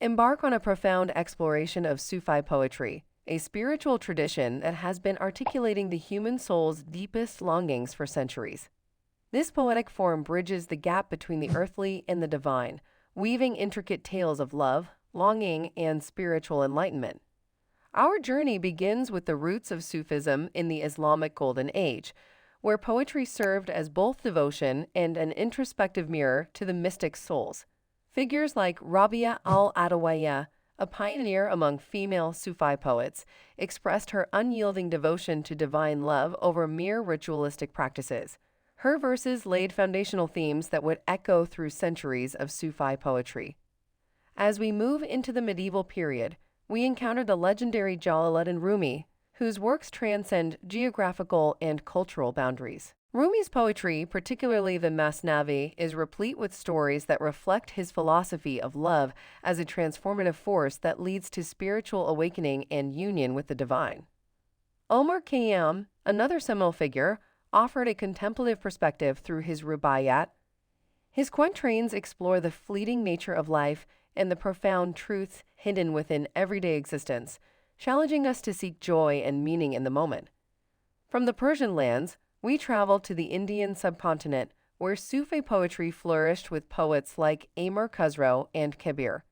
Embark on a profound exploration of Sufi poetry, a spiritual tradition that has been articulating the human soul's deepest longings for centuries. This poetic form bridges the gap between the earthly and the divine, weaving intricate tales of love, longing, and spiritual enlightenment. Our journey begins with the roots of Sufism in the Islamic Golden Age, where poetry served as both devotion and an introspective mirror to the mystic souls. Figures like Rabia al-Adawiyya, a pioneer among female Sufi poets, expressed her unyielding devotion to divine love over mere ritualistic practices. Her verses laid foundational themes that would echo through centuries of Sufi poetry. As we move into the medieval period, we encounter the legendary Jalaluddin Rumi, whose works transcend geographical and cultural boundaries. Rumi's poetry, particularly the Masnavi, is replete with stories that reflect his philosophy of love as a transformative force that leads to spiritual awakening and union with the divine. Omar Khayyam, another seminal figure, offered a contemplative perspective through his Rubaiyat. His quatrains explore the fleeting nature of life and the profound truths hidden within everyday existence, challenging us to seek joy and meaning in the moment. From the Persian lands, we travel to the Indian subcontinent, where Sufi poetry flourished with poets like Amir Khusro and Kabir.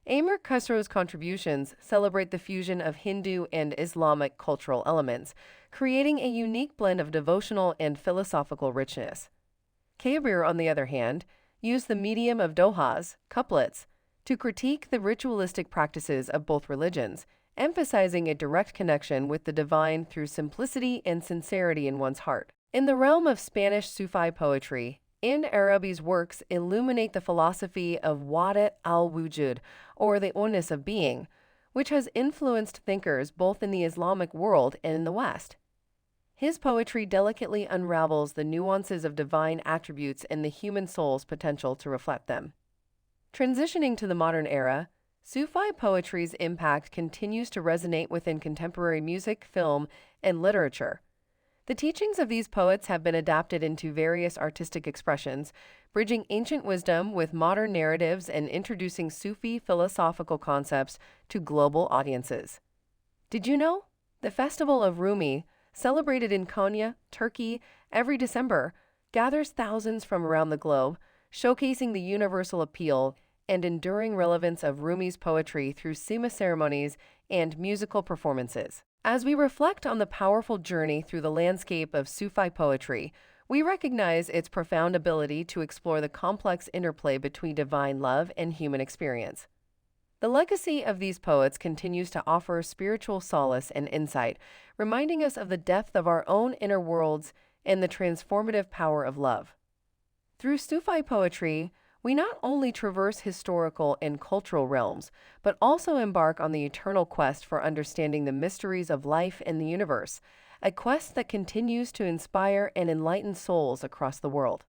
Amir Khusro's contributions celebrate the fusion of Hindu and Islamic cultural elements, creating a unique blend of devotional and philosophical richness. Kabir, on the other hand, used the medium of dohas, couplets, to critique the ritualistic practices of both religions, emphasizing a direct connection with the divine through simplicity and sincerity in one's heart. In the realm of Spanish Sufi poetry, Ibn Arabi's works illuminate the philosophy of Wadat al-Wujud, or the oneness of being, which has influenced thinkers both in the Islamic world and in the West. His poetry delicately unravels the nuances of divine attributes and the human soul's potential to reflect them. Transitioning to the modern era, Sufi poetry's impact continues to resonate within contemporary music, film, and literature. The teachings of these poets have been adapted into various artistic expressions, bridging ancient wisdom with modern narratives and introducing Sufi philosophical concepts to global audiences. Did you know? The Festival of Rumi, celebrated in Konya, Turkey, every December, gathers thousands from around the globe, showcasing the universal appeal and enduring relevance of Rumi's poetry through Sima ceremonies and musical performances. As we reflect on the powerful journey through the landscape of Sufi poetry, we recognize its profound ability to explore the complex interplay between divine love and human experience. The legacy of these poets continues to offer spiritual solace and insight, reminding us of the depth of our own inner worlds and the transformative power of love. Through Sufi poetry, we not only traverse historical and cultural realms, but also embark on the eternal quest for understanding the mysteries of life and the universe, a quest that continues to inspire and enlighten souls across the world.